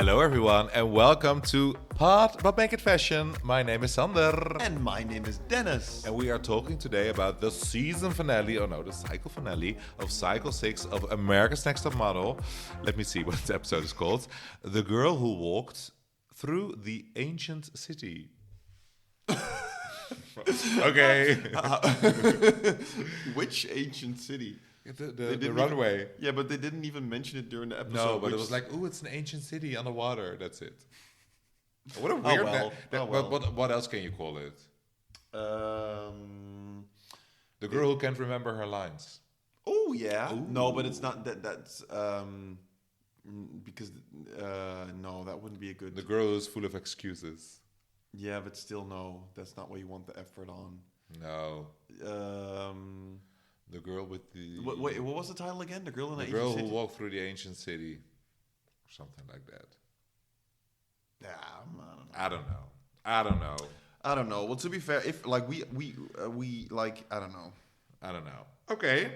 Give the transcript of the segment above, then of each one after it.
Hello everyone and welcome to Pod But Make It Fashion. My name is Sander. And my name is Dennis. And we are talking today about the season finale, the cycle finale of Cycle 6 of America's Next Top Model. Let me see what the episode is called. The Girl Who Walked Through the Ancient City. Okay. Which ancient city? The runway. Yeah, but they didn't even mention it during the episode. No, but it was like, ooh, it's an ancient city on the water. That's it. What a weird... What else can you call it? The girl who can't remember her lines. Oh, yeah. Ooh. No, but it's not that. That's... because... no, that wouldn't be a good... The girl who's full of excuses. Yeah, but still no. That's not what you want the effort on. No. The girl with the... Wait, what was the title again? The girl in the ancient girl city? who walked through the ancient city. Or something like that. Yeah, I don't know. I don't know. Well, to be fair, if like we like, I don't know. Okay.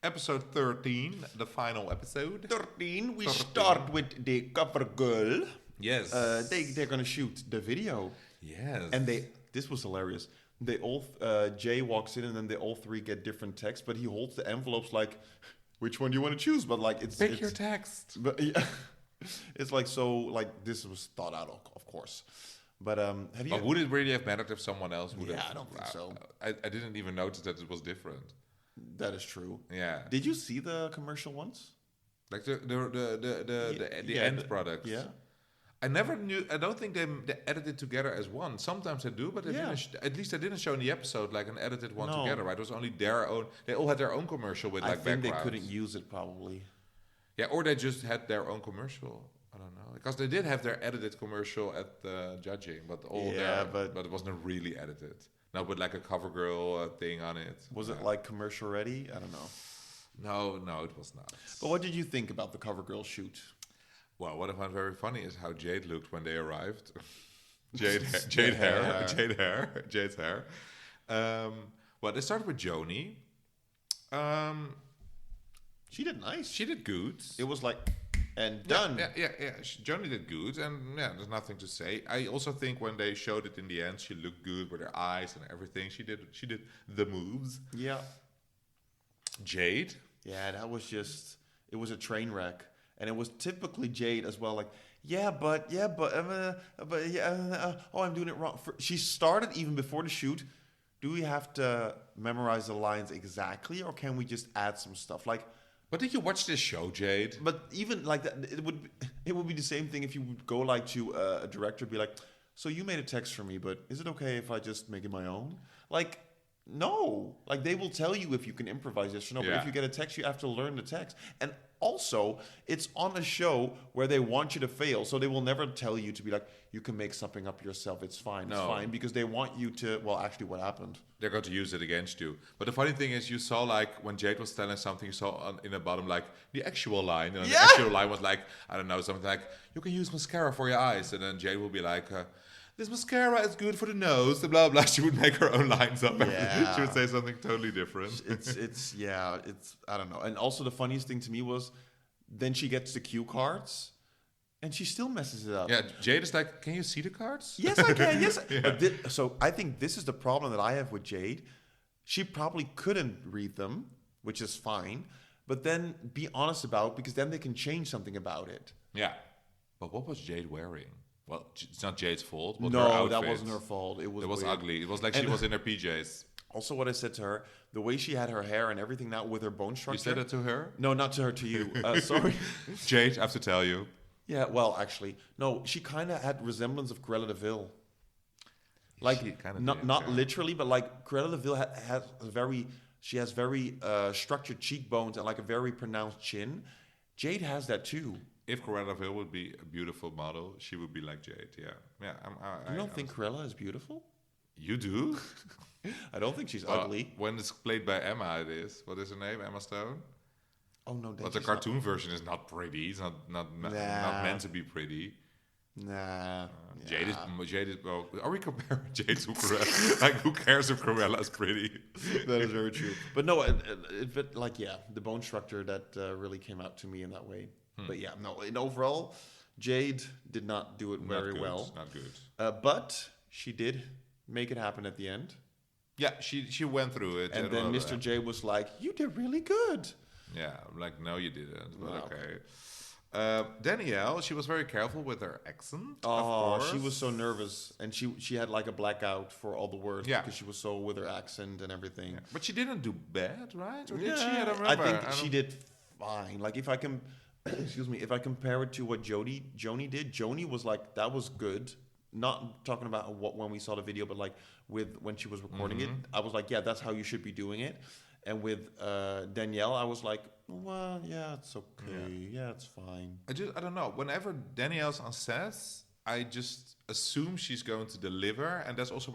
Episode 13, the final episode. 13, we start with the Covergirl. Yes. They're gonna shoot the video. Yes. And this was hilarious. They all Jay walks in and then they all three get different texts, but he holds the envelopes like, which one do you want to choose? But like it's Pick your text. But yeah, it's like so like this was thought out, of course. But have you? But would it really have mattered if someone else would have? Yeah, I don't think so. I didn't even notice that it was different. That is true. Yeah. Did you see the commercial ones? Like the end products. Yeah. I never knew. I don't think they edited together as one. Sometimes they do, but they didn't. At least they didn't show in the episode like an edited one together. Right? It was only their own. They all had their own commercial with like backgrounds. I think they couldn't use it probably. Yeah, or they just had their own commercial. I don't know, because they did have their edited commercial at the judging, but but it wasn't really edited. No, with like a Covergirl thing on it. Was it like commercial ready? I don't know. No, it was not. But what did you think about the Covergirl shoot? Well, what I found very funny is how Jade looked when they arrived. Jade's hair. Well, they started with Joanie. She did nice. She did good. It was like, and done. Yeah. Joanie did good, and yeah, there's nothing to say. I also think when they showed it in the end, she looked good with her eyes and everything. She did the moves. Yeah. Jade. Yeah, that was just. It was a train wreck. And it was typically Jade as well, like, I'm doing it wrong. She started even before the shoot. Do we have to memorize the lines exactly, or can we just add some stuff? Like, but did you watch this show, Jade? But even like that, it would be the same thing if you would go like to a director, be like, so you made a text for me, but is it okay if I just make it my own? Like. No, like they will tell you if you can improvise yes or no. But if you get a text, you have to learn the text. And also, it's on a show where they want you to fail, so they will never tell you to be like, you can make something up yourself. It's fine, it's fine, because they want you to. Well, actually, what happened? They're going to use it against you. But the funny thing is, you saw like when Jade was telling something, you saw in the bottom like the actual line, and the actual line was like, I don't know, something like, you can use mascara for your eyes, and then Jade will be like. This mascara is good for the nose, blah, blah. She would make her own lines up. Yeah. She would say something totally different. It's I don't know. And also the funniest thing to me was then she gets the cue cards and she still messes it up. Yeah, Jade is like, can you see the cards? Yes, I can, yes. Yeah. So I think this is the problem that I have with Jade. She probably couldn't read them, which is fine. But then be honest about it, because then they can change something about it. Yeah. But what was Jade wearing? Well, it's not Jade's fault. But no, that wasn't her fault. It was ugly. It was like she was in her PJs. Also, what I said to her, the way she had her hair and everything now with her bone structure. You said it to her? No, not to her, to you. Sorry. Jade, I have to tell you. Yeah, well, actually, no, she kind of had resemblance of Cruella de Vil. Like, not literally, but like Cruella de Vil has very structured cheekbones and like a very pronounced chin. Jade has that too. If Cruella de Vil would be a beautiful model, she would be like Jade. Yeah. You don't think Cruella is beautiful? You do? I don't think she's ugly. When it's played by Emma, it is. What is her name? Emma Stone? Oh no, but the cartoon version is not pretty. It's not meant to be pretty. Nah. Jade is. Well, are we comparing Jade to Cruella? Like, who cares if Cruella is pretty? That is very true. But no, the bone structure that really came out to me in that way. But yeah, no. In overall, Jade did not do it very well. Not good. But she did make it happen at the end. Yeah, she went through it. And then Mr. J was like, "You did really good." Yeah, I'm like, no, you didn't. But No. okay. Danielle, she was very careful with her accent. Oh, of course. she was so nervous, and she had like a blackout for all the words Yeah. because she was so with her accent and everything. Yeah. But she didn't do bad, right? Or did she? Yeah, I don't I remember. think she did fine. Like if I can, excuse me, if I compare it to what Joanie did, Joanie was like that was good. Not talking about when we saw the video, but like when she was recording it, I was like, yeah, that's how you should be doing it. And with Danielle, I was like, well, yeah, it's okay. Yeah, it's fine. I don't know. Whenever Danielle's on set, I just assume she's going to deliver, and that's also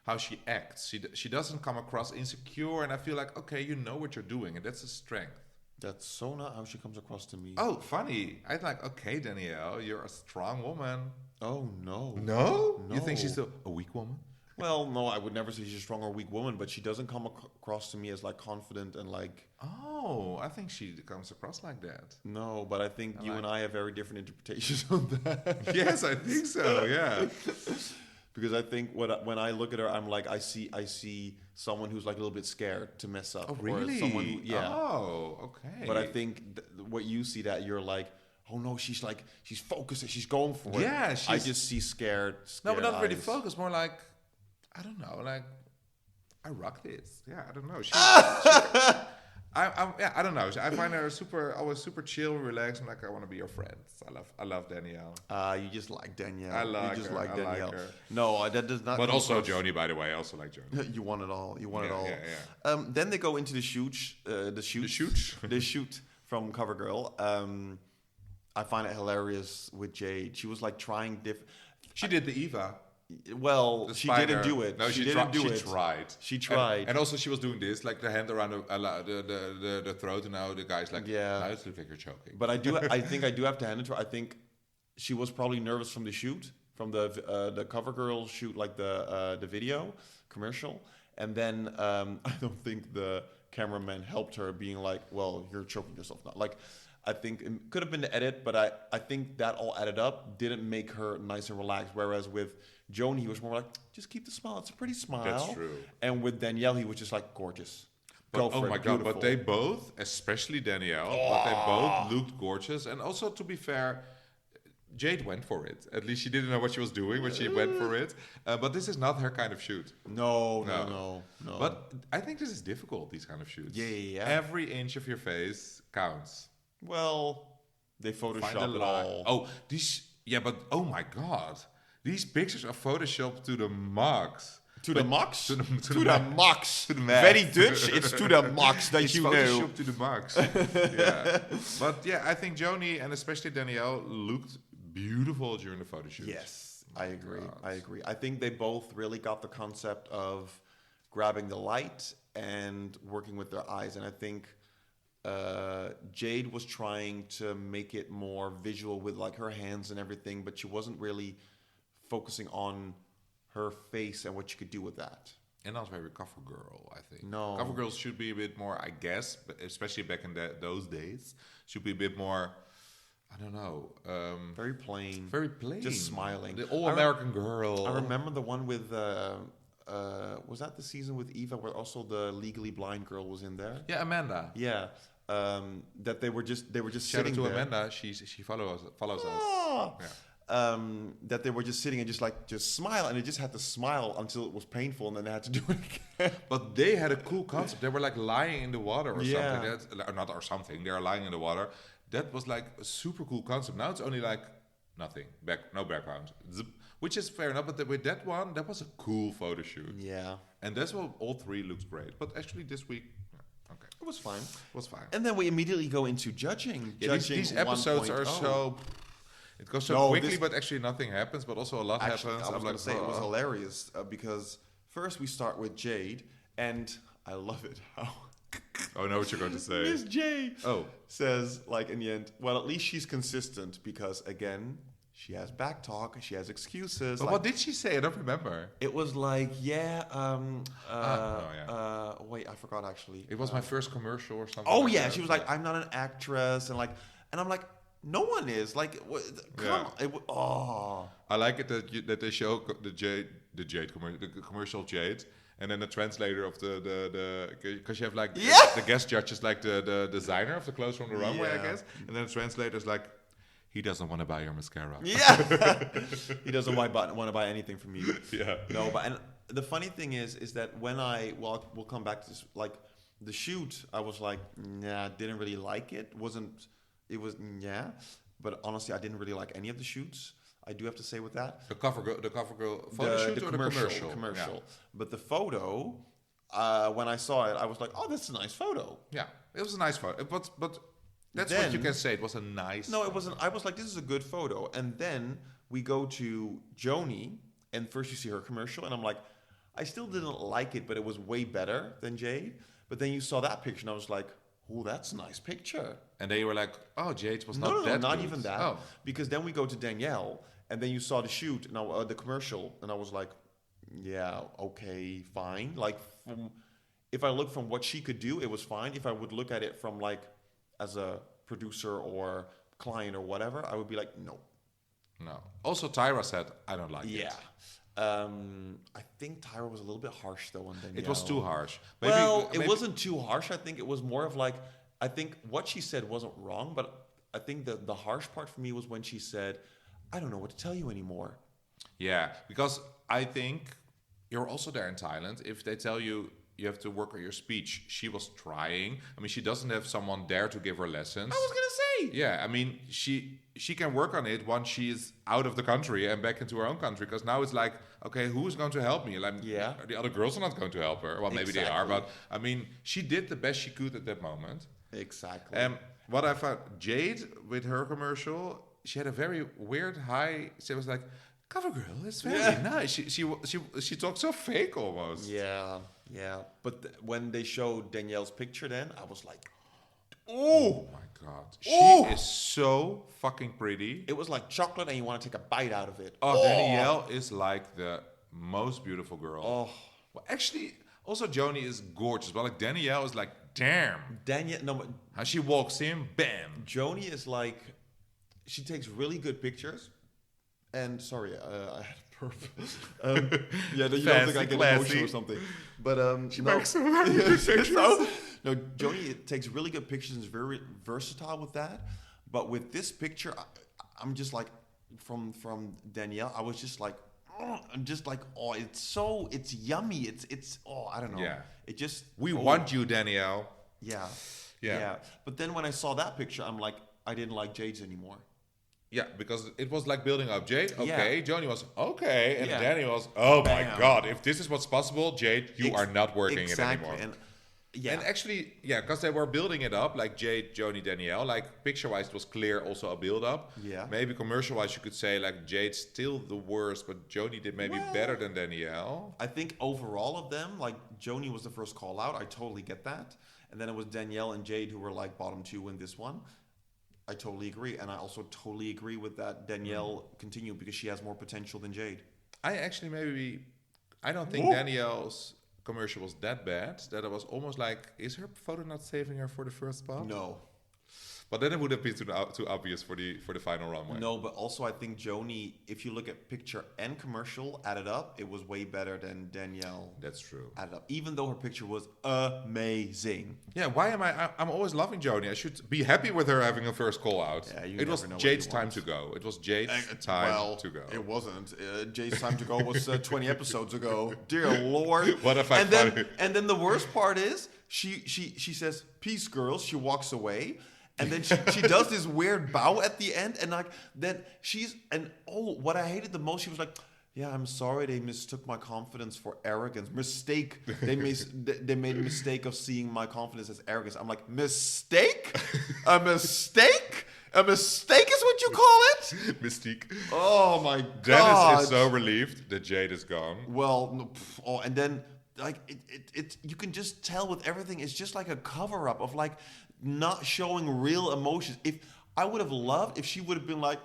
how she acts. She doesn't come across insecure, and I feel like, okay, you know what you're doing, and that's a strength. That's so not how she comes across to me. Oh, funny. I'm like, okay, Danielle, you're a strong woman. Oh, no. No? No. You think she's a weak woman? Well, no, I would never say she's a strong or weak woman, but she doesn't come across to me as like confident and like. Oh, I think she comes across like that. No, but I think you and I have very different interpretations on that. Yes, I think so. Yeah. Because I think when I look at her, I'm like I see someone who's like a little bit scared to mess up. Oh, really? Or someone, yeah. Oh, okay. But I think what you see that you're like, oh no, she's focused and she's going for it. Yeah, I just see scared. No, but not really eyes. focused. More like, I don't know, like I rock this. Yeah, I don't know. I don't know. I find her always super chill, relaxed. I'm like, I want to be your friend. I love Danielle. You just like Danielle. I like you just her. like I Danielle. like her. No, that does not. But come also across- Joanie, by the way. I also like Joanie. You want it all. You want it all. Yeah. Then they go into the shoot. The shoot from Covergirl. I find it hilarious with Jade. She was like trying different. She did the Eva. Well, The she spider. didn't do it. No, she didn't do it. She She tried. And also she was doing this, like the hand around the throat, and now the guy's like, Yeah. now it looks like you're choking. But I think I do have to hand it to her. I think she was probably nervous from the shoot, from the Covergirl shoot, like the video commercial. And then I don't think the cameraman helped her, being like, well, you're choking yourself now. Like, I think it could have been the edit, but I think that all added up didn't make her nice and relaxed. Whereas with Joanie, he was more like, just keep the smile. It's a pretty smile. That's true. And with Danielle, he was just like, gorgeous. But, Go for oh my it. god! Beautiful. But they both, especially Danielle, but they both looked gorgeous. And also, to be fair, Jade went for it. At least she didn't know what she was doing, but she went for it. But this is not her kind of shoot. No. But I think this is difficult. These kind of shoots. Yeah. Every inch of your face counts. Well, they Find the Photoshop it line. all. Oh, but oh my god, these pictures are photoshopped to the max. To the max? To the max. To the max. Very Dutch. It's to the max that It's you know. photoshopped to the max. Yeah. But yeah, I think Joanie and especially Danielle looked beautiful during the photo shoot. Yes, I agree. God. I agree. I think they both really got the concept of grabbing the light and working with their eyes. And I think Jade was trying to make it more visual with like her hands and everything, but she wasn't really focusing on her face and what she could do with that. And not very Covergirl, I think. No. Covergirls should be a bit more, I guess, but especially back in those days, should be a bit more, I don't know. Very plain. Very plain. Just smiling. The all-American girl. I remember the one with, was that the season with Eva where also the Legally Blind girl was in there? Yeah, Amanda. Yeah. That they were just Shout out sitting to there. Amanda. She follows us. Ah. Yeah. That they were just sitting and just smile, and they just had to smile until it was painful, and then they had to do it again. But they had a cool concept. They were like lying in the water or Yeah. something. They are lying in the water. That was like a super cool concept. Now it's only like nothing, no background, Zip. Which is fair enough. But with that one, that was a cool photo shoot. Yeah, And that's what all three looks great. But actually this week, okay, it was fine. was fine. And then we immediately go into judging. Yeah, these episodes are 1.0. so. It goes so No, quickly, this- but actually nothing happens. But also a lot Actually, happens. I was I'm going like, to say it was oh. hilarious because first we start with Jade, and I love it how Oh, I know what you're going to say. Miss J Oh, says, like in the end, well, at least she's consistent because again, she has back talk, she has excuses. but like, what did she say? I don't remember. it was like, wait, I forgot actually. It was my first commercial or something. Oh like yeah, that. she was like, I'm not an actress, and I'm like, No one is. Like, come on. Oh. I like it that they show the commercial Jade, and then the translator of the because you have like the guest judge is like the designer of the clothes from the runway, I guess, and then the translator's like, he doesn't want to buy your mascara. Yeah. He doesn't want to buy anything from you. Yeah. No, but and the funny thing is that when we'll come back to this, like the shoot, I was like, nah, didn't really like it. But honestly, I didn't really like any of the shoots. I do have to say with that. The Covergirl photo shoot or the commercial? Commercial. Yeah. But the photo, when I saw it, I was like, oh, that's a nice photo. Yeah, it was a nice photo. But that's then, what you can say. It was a nice No, photo. it wasn't. I was like, this is a good photo. And then we go to Joanie, and first you see her commercial, and I'm like, I still didn't like it, but it was way better than Jade. But then you saw that picture, and I was like, oh, that's a nice picture. And they were like, oh, Jade was No, not that not good. even that. Oh. Because then we go to Danielle, and then you saw the shoot, and the commercial, and I was like, yeah, okay, fine. Like, if I look from what she could do, it was fine. If I would look at it from like, as a producer or client or whatever, I would be like, no. No. Also, Tyra said, I don't like it. Yeah. I think Tyra was a little bit harsh though on Danielle. It was too harsh. It wasn't too harsh. I think it was more of like, I think what she said wasn't wrong, but I think the harsh part for me was when she said, I don't know what to tell you anymore. Yeah, because I think you're also there in Thailand. If they tell you you have to work on your speech, she was trying. I mean, she doesn't have someone there to give her lessons. I was going to say. Yeah, I mean, she can work on it once she is out of the country and back into her own country. Because now it's like, okay, who's going to help me? Like, the other girls are not going to help her. Well, maybe they are, but I mean, she did the best she could at that moment. Exactly. What I found, Jade with her commercial, she had a very weird high. She was like, Covergirl, it's very nice. She talked so fake almost. Yeah. But when they showed Danielle's picture, then I was like, oh my God, she is so fucking pretty. It was like chocolate, and you want to take a bite out of it. Danielle is like the most beautiful girl. Well, actually, also Joanie is gorgeous, but like Danielle is like, damn. How she walks in, bam. Joanie is like, she takes really good pictures. And sorry, I had a burp. Yeah, you don't think I get emotional or something. But she makes so many pictures. No, Joanie takes really good pictures and is very versatile with that. But with this picture, I'm just like, from Danielle, I was just like, I'm just like, it's yummy. It's I don't know. Yeah. It just we want you, Danielle. Yeah. But then when I saw that picture, I'm like, I didn't like Jade's anymore. Yeah, because it was like building up. Jade, okay. Joanie was okay. And Yeah. Danny was, oh my God, if this is what's possible, Jade, you are not working it anymore. And actually, because they were building it up, like Jade, Joanie, Danielle, like picture-wise, it was clear also a build-up. Yeah. Maybe commercial-wise, you could say, like, Jade's still the worst, but Joanie did maybe better than Danielle. I think overall of them, like, Joanie was the first call-out. I totally get that. And then it was Danielle and Jade who were, like, bottom two in this one. I totally agree. And I also totally agree with that Danielle continue because she has more potential than Jade. I don't think Danielle's commercial was that bad, that it was almost like, is her photo not saving her for the first spot? No. But then it would have been too obvious for the final runway. No, but also I think Joanie, if you look at picture and commercial added up, it was way better than Danielle. That's true. Added up, even though her picture was amazing. Yeah, why am I'm always loving Joanie. I should be happy with her having a first call out. Yeah, it was Jade's time to go. It was Jade's time to go. It wasn't. Jade's time to go was 20 episodes ago. Dear Lord. What if I And then the worst part is she says, "Peace, girls." She walks away. And then she does this weird bow at the end, and like then what I hated the most, she was like, "Yeah, I'm sorry, they mistook my confidence for arrogance. Mistake. They made a mistake of seeing my confidence as arrogance." I'm like, mistake? A mistake? A mistake is what you call it? Mystique. Oh my God! Dennis is so relieved that Jade is gone. Well, and then like it you can just tell with everything, it's just like a cover up of like not showing real emotions. If I would have loved if she would have been like,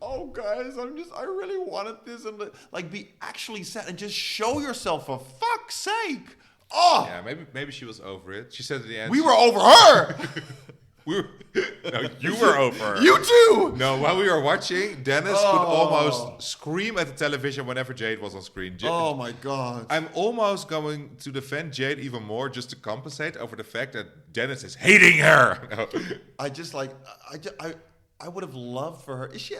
"Oh guys, I really wanted this," and like be actually sad and just show yourself for fuck's sake. Oh yeah, maybe she was over it. She said at the end we were over her. No, you were over. You too. No, while we were watching, Dennis could almost scream at the television whenever Jade was on screen. Oh my God. I'm almost going to defend Jade even more just to compensate over the fact that Dennis is hating her. No. I just like I would have loved for her. Is she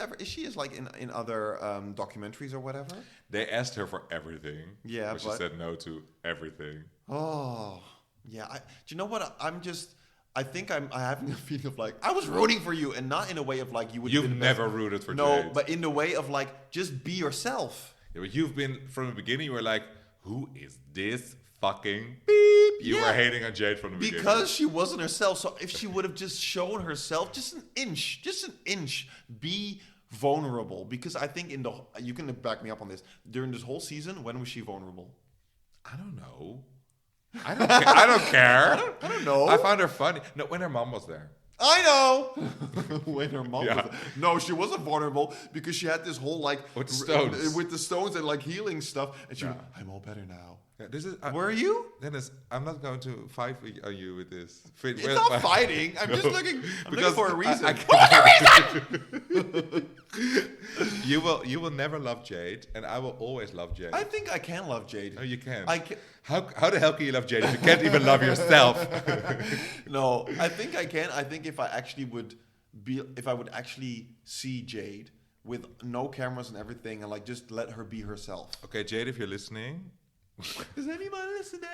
like in other documentaries or whatever? They asked her for everything. Yeah, but she said no to everything. Oh, yeah. Do you know what? I think I'm having a feeling of like I was rooting for you, and not in a way of like you would. You've never rooted for Jade. No, but in the way of like just be yourself. Yeah, but you've been from the beginning. You were like, who is this fucking beep? You were hating on Jade from the beginning because she wasn't herself. So if she would have just shown herself just an inch, be vulnerable. Because I think you can back me up on this. During this whole season, when was she vulnerable? I don't know. I don't care. I don't know. I found her funny. No, when her mom was there. I know. When her mom was there. No, she wasn't vulnerable because she had this whole like with the stones and like healing stuff, and she was, I'm all better now. Yeah, this is. Were you? Dennis, I'm not going to fight on you with this. It's not fighting. I'm just looking. I'm looking for a reason. You will never love Jade, and I will always love Jade. I think I can love Jade. No, you can. I can. How the hell can you love Jade if you can't even love yourself? No, I think I can. I think if I would actually see Jade with no cameras and everything, and like just let her be herself. Okay, Jade, if you're listening. Is anybody listening?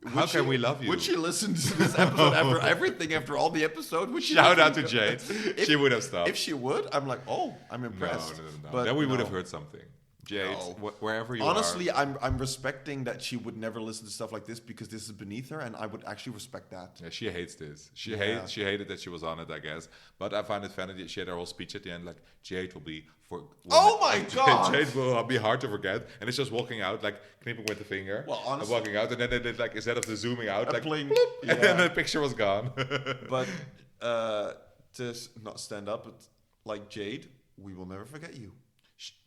How can we love you? Would she listen to this episode after everything, after all the episodes? Would she Shout out to Jade. She would have stopped. If she would, I'm like, oh, I'm impressed. No. But then we would have heard something. Jade, wherever you Honestly, I'm respecting that she would never listen to stuff like this because this is beneath her, and I would actually respect that. Yeah, she hates this. She hated that she was on it, I guess. But I find it funny that she had her whole speech at the end, like Jade will be oh my God! Jade will be hard to forget, and it's just walking out, like knipping with the finger, well, honestly, and walking out, and then they did like instead of the zooming out, like blink, and then the picture was gone. But to not stand up, but like Jade, we will never forget you.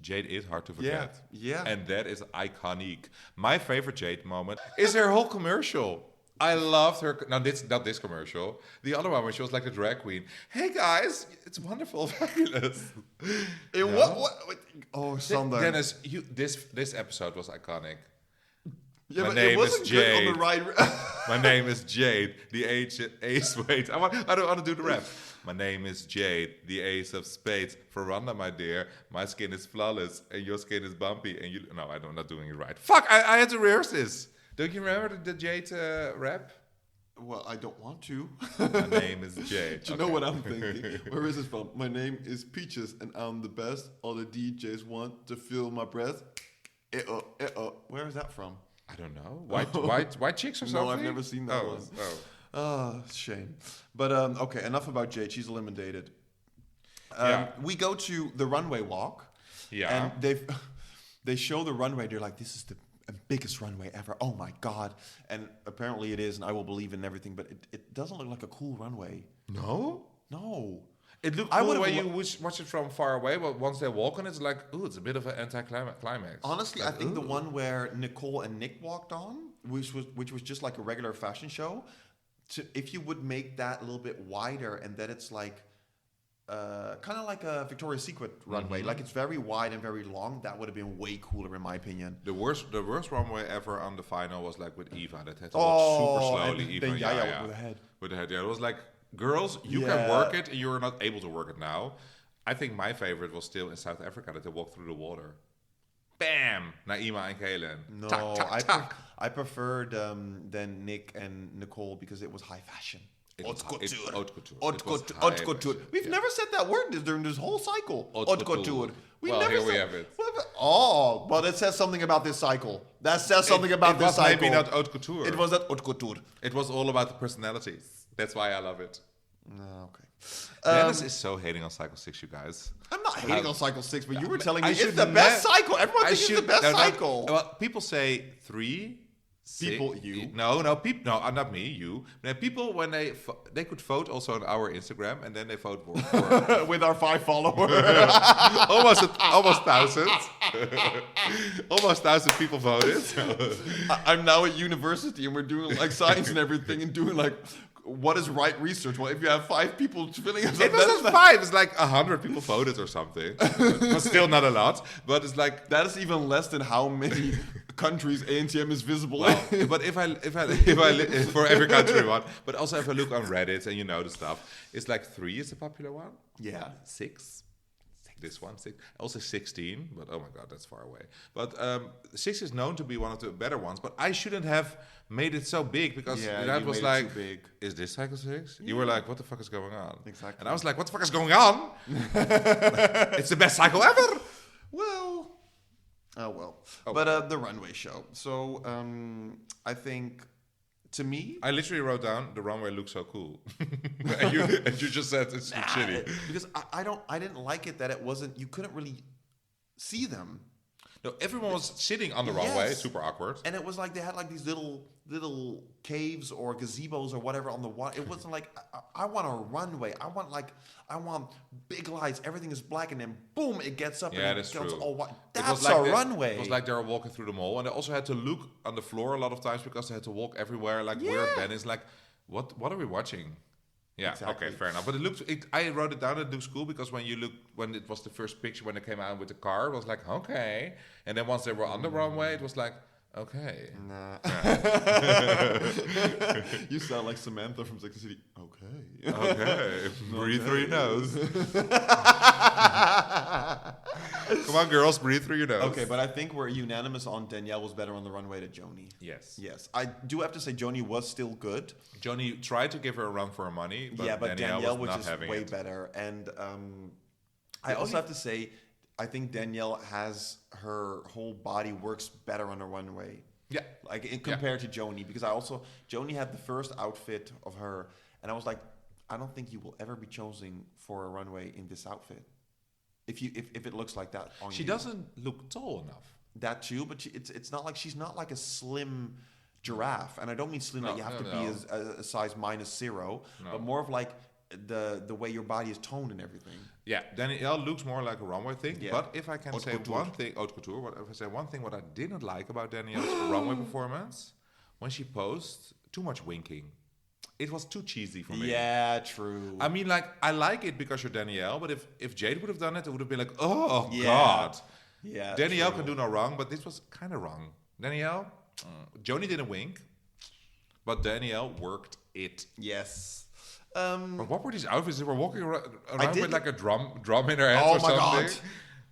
Jade is hard to forget. Yeah. And that is iconic. My favorite Jade moment is her whole commercial. I loved her. Now, not this commercial. The other one where she was like the drag queen. Hey, guys, it's wonderful, fabulous. What? Oh, Sander. Dennis, this episode was iconic. Yeah, my but name it wasn't is good Jade. on the right. My name is Jade, the ace. Wait, I don't want to do the rap. My name is Jade, the ace of spades. Veranda, my dear, my skin is flawless and your skin is bumpy. And you, no, I'm not doing it right. Fuck, I had to rehearse this. Don't you remember the Jade rap? Well, I don't want to. My name is Jade. Do you know what I'm thinking? Where is this from? My name is Peaches and I'm the best. All the DJs want to feel my breath. Where is that from? I don't know. White chicks or something? No, I've never seen that one. Oh, shame. But okay, enough about Jade. She's eliminated. We go to the runway walk. Yeah. And they show the runway. They're like, this is the biggest runway ever. Oh my God. And apparently it is, and I will believe in everything, but it doesn't look like a cool runway. No? It looked I cool would when you watch it from far away, but once they walk on it, it's like, ooh, it's a bit of an anti-climax. Honestly, like, I think the one where Nicole and Nick walked on, which was just like a regular fashion show, if you would make that a little bit wider and that it's like kind of like a Victoria's Secret runway, like it's very wide and very long, that would have been way cooler in my opinion. The worst runway ever on the final was like with Eva, that had to walk super slowly. Eva, with the head. With the head, yeah. It was like, girls, you can work it, and you're not able to work it now. I think my favorite was still in South Africa, that they walked through the water. Bam! Naima and Kaylin. No, I preferred then Nick and Nicole because it was high fashion. Haute couture. We've never said that word during this whole cycle. Haute couture. We have it. Oh, but it says something about this cycle. That says something about this cycle. It was maybe not haute couture. It was not haute couture. It was all about the personalities. That's why I love it. Okay. Dennis is so hating on Cycle 6, you guys. I'm not hating on Cycle 6, but you were telling me it's the best cycle. Everyone thinks it's the best cycle. Well, people say 3. People, you? No, not me, you. People, when they could vote also on our Instagram, and then they vote for with our 5 followers. almost 1,000. Almost 1,000 people voted. I'm now at university, and we're doing like science and everything, and doing like what is right research? Well, if you have 5 people filling us It wasn't 5. It's like 100 people voted or something. But still not a lot. But it's like that is even less than how many countries ANTM is visible well, in. but if I for every country one. But also if I look on Reddit and the stuff, it's like 3 is a popular one. Yeah. 6. This one, 6. Also 16, but oh my god, that's far away. But 6 is known to be one of the better ones. But I shouldn't have made it so big because that was like, too big. Is this cycle 6? You were like, what the fuck is going on? Exactly. And I was like, what the fuck is going on? It's the best cycle ever. Well, but the runway show. So I think. To me, I literally wrote down the runway looks so cool, and you just said it's shitty because I didn't like it that it wasn't. You couldn't really see them. No, everyone was sitting on the runway, super awkward, and it was like they had like these little caves or gazebos or whatever on the water. It wasn't like I want a runway. I want big lights. Everything is black, and then boom, it gets up. Yeah, and that's it goes true. all white. It That's was like a runway. It was like they were walking through the mall, and they also had to look on the floor a lot of times because they had to walk everywhere. Like weird. Then it's like, what are we watching? Yeah, exactly. Okay, fair enough. But it looks. I wrote it down. It looks cool because when it was the first picture when they came out with the car, it was like okay, and then once they were on the runway, it was like okay. Nah. You sound like Samantha from Sex and the City. Okay. Okay. Breathe through your nose. Come on, girls, breathe through your nose. Okay, but I think we're unanimous on Danielle was better on the runway to Joanie. Yes. Yes. I do have to say Joanie was still good. Joanie tried to give her a run for her money, but, but Danielle was not just having way it. better. And I also have to say, I think Danielle has her whole body works better on the runway. Yeah. Like compared to Joanie, because Joanie had the first outfit of her, and I was like, I don't think you will ever be chosen for a runway in this outfit. If it looks like that on you. She doesn't look tall enough. That too, but it's not like she's not like a slim giraffe, and I don't mean slim that you have to be a size -0, but more of like the way your body is toned and everything. Yeah, Danielle looks more like a runway thing. Yeah. But if I can say couture. one thing, haute couture. What I didn't like about Danielle's runway performance, when she posed, too much winking. It was too cheesy for me. Yeah, true. I mean, like, I like it because you're Danielle, but if Jade would have done it, it would have been like, oh, God. Yeah, Danielle can do no wrong, but this was kind of wrong. Danielle, Joanie didn't wink, but Danielle worked it. Yes. But what were these outfits? They were walking around with like a drum in her hands or something.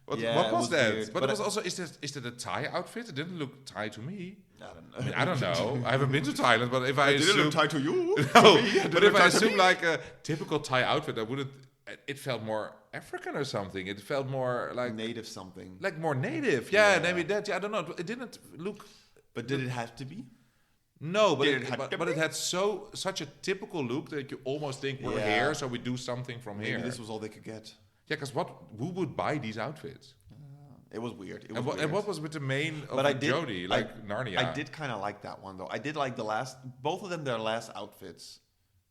God. What was that? Weird. But it was also, is that a Thai outfit? It didn't look Thai to me. I don't know. I haven't been to Thailand, but if I it assume... didn't look Thai to you. No, but if I assume like a typical Thai outfit, I wouldn't... It felt more African or something. It felt more like... Native something. Like more native. Yeah, maybe that. Yeah, I don't know. It didn't look... But did it have to be? No, but it had such a typical look that you almost think we're here, so we do something from here. Maybe this was all they could get. Yeah, because who would buy these outfits? It was weird. And what was with the main of Jodie, Narnia? I did kind of like that one though. I did like both of them, their last outfits.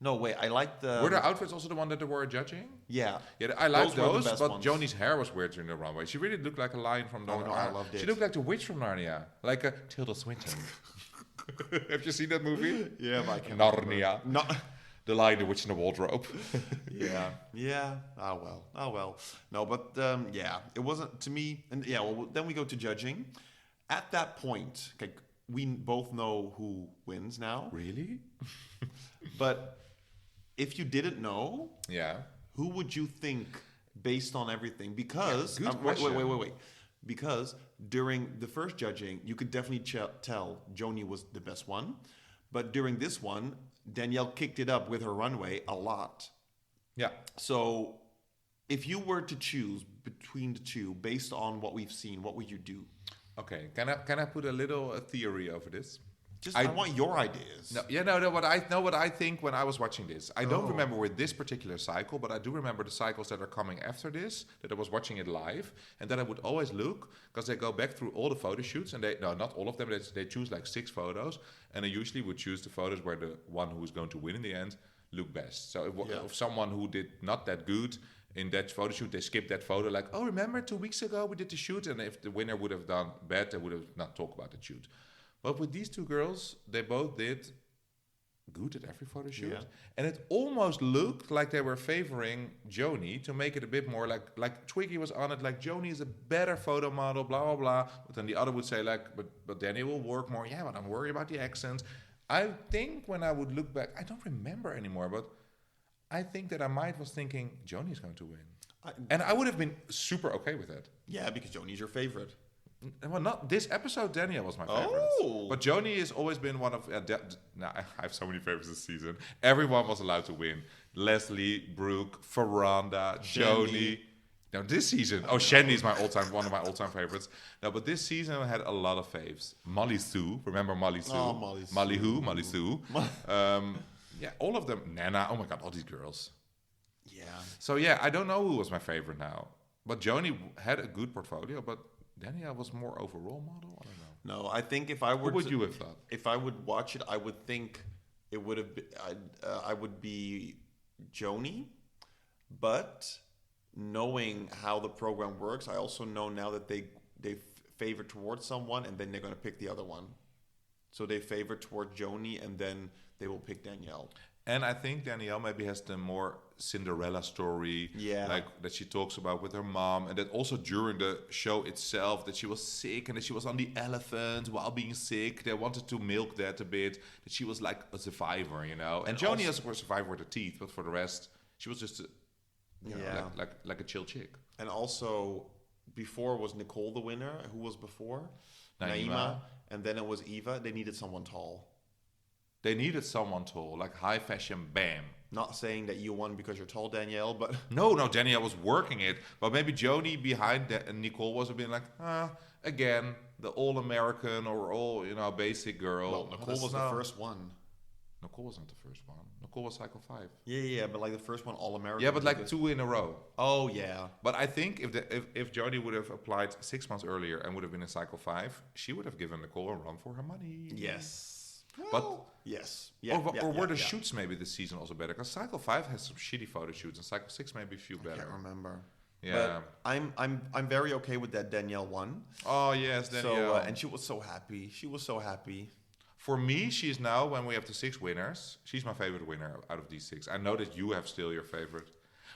No, wait, I liked the... Were their outfits also the one that they were judging? Yeah. Yeah, I liked those, but ones. Joanie's hair was weird during the runway. She really looked like a lion from Narnia. I loved it. She looked like the witch from Narnia, like a Tilda Swinton. Have you seen that movie? Yeah, but I can't Narnia. The Lion, the Witch, and the Wardrobe. Yeah. Oh well. No, but it wasn't to me. And then we go to judging. At that point, okay, we both know who wins now. Really? But if you didn't know, who would you think based on everything? Because wait. Because during the first judging, you could definitely tell Joanie was the best one. But during this one, Danielle kicked it up with her runway a lot. Yeah. So if you were to choose between the two based on what we've seen, what would you do? Okay. Can I put a little theory over this? I want your ideas. What I think when I was watching this. I don't remember with this particular cycle, but I do remember the cycles that are coming after this, that I was watching it live, and then I would always look, because they go back through all the photo shoots, and not all of them, they choose like 6 photos, and they usually would choose the photos where the one who's going to win in the end look best. So if someone who did not that good in that photo shoot, they skipped that photo, like, oh, remember 2 weeks ago we did the shoot, and if the winner would have done bad, they would have not talked about the shoot. But with these two girls, they both did good at every photo shoot. Yeah. And it almost looked like they were favoring Joanie to make it a bit more like Twiggy was on it, like Joanie is a better photo model, blah, blah, blah. But then the other would say like, but Danny will work more. Yeah, but I'm worried about the accents. I think when I would look back, I don't remember anymore, but I think that I was thinking Joanie's going to win. And I would have been super okay with it. Yeah, because Joanie's your favorite. Well, not this episode. Danielle was my favorite. Oh. But Joanie has always been one of... I have so many favorites this season. Everyone was allowed to win. Leslie, Brooke, Veranda, Joanie. Now this season... Oh, Shandy is one of my all-time favorites. No, but this season I had a lot of faves. Molly Sue. Remember Molly Sue? Oh, Molly Sue. Molly who? Molly Sue. Yeah, all of them. Nana. Oh my God, all these girls. Yeah. So yeah, I don't know who was my favorite now. But Joanie had a good portfolio, but... Danielle was more overall model. I don't know. No, I think if I were, what would you have thought? If I would watch it, I would think it would have been. I would be Joanie, but knowing how the program works, I also know now that they favor towards someone and then they're going to pick the other one. So they favor toward Joanie and then they will pick Danielle. And I think Danielle maybe has the more Cinderella story, like that she talks about with her mom, and that also during the show itself that she was sick and that she was on the elephant while being sick. They wanted to milk that a bit, that she was like a survivor, you know. And Joanie is a survivor with her teeth, but for the rest, she was just, like a chill chick. And also, before was Nicole the winner. Who was before? Naima. And then it was Eva. They needed someone tall. They needed someone tall, like high fashion, bam. Not saying that you won because you're tall, Danielle, but... No, Danielle was working it. But maybe Joanie behind Nicole was a bit like, again, the all-American or all, basic girl. Well, Nicole was the first one. Nicole wasn't the first one. Nicole was Cycle 5. Yeah, but like the first one, all-American. Yeah, but like 2 in a row. Oh, yeah. But I think if Joanie would have applied 6 months earlier and would have been in Cycle 5, she would have given Nicole a run for her money. Yes. But yes, were the shoots maybe this season also better? Because Cycle 5 has some shitty photo shoots, and Cycle 6 maybe a few better. I can't remember. Yeah, but I'm very okay with that Danielle one. Oh yes, Danielle. So and she was so happy. For me, she's now, when we have the 6 winners, she's my favorite winner out of these 6. I know that you have still your favorite.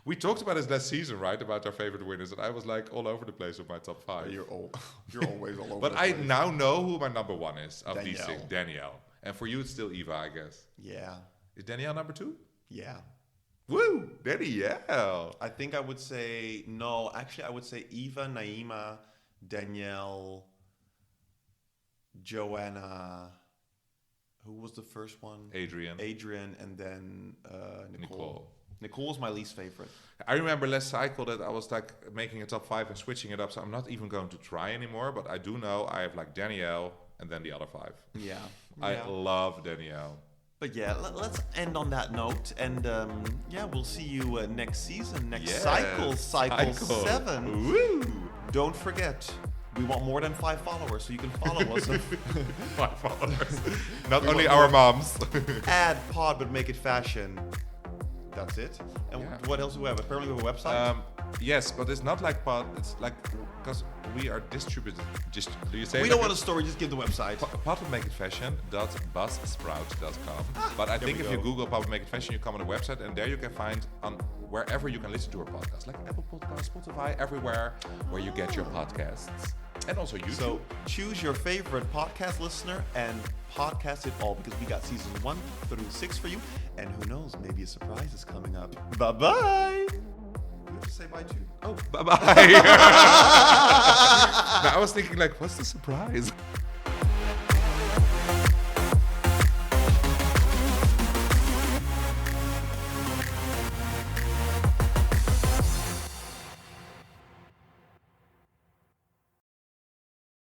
We talked about this last season, right? About our favorite winners, and I was like all over the place with my top 5. You're always all over. But the place. I now know who my number 1 is of Danielle. these 6. Danielle. And for you, it's still Eva, I guess. Yeah. Is Danielle number 2? Yeah. Woo! Danielle! I think I would say, no, actually I would say Eva, Naima, Danielle, Joanna, who was the first one? Adrian, and then Nicole. Nicole was my least favorite. I remember last cycle that I was like making a top 5 and switching it up, so I'm not even going to try anymore, but I do know I have like Danielle and then the other 5. Yeah. I love Danielle. But yeah, let's end on that note, and we'll see you next season, cycle 7. Woo! Don't forget, we want more than 5 followers, so you can follow us. 5 followers. Not only our moms. Add pod, but make it fashion. That's it. And what else do we have? Apparently we have a website. Yes, but it's not like pod. It's like because we are distributed. Just do you say? We don't want a story. Just give the website. Podmakeitfashion.buzzsprout.com. But I think if you Google Pop Make It Fashion, you come on the website, and there you can find on wherever you can listen to our podcast, like Apple Podcasts, Spotify, everywhere where you get your podcasts, and also YouTube. So choose your favorite podcast listener and podcast it all, because we got seasons 1 through 6 for you, and who knows, maybe a surprise is coming up. Bye-bye. You have to say bye too. Oh, bye-bye. Now I was thinking like, what's the surprise?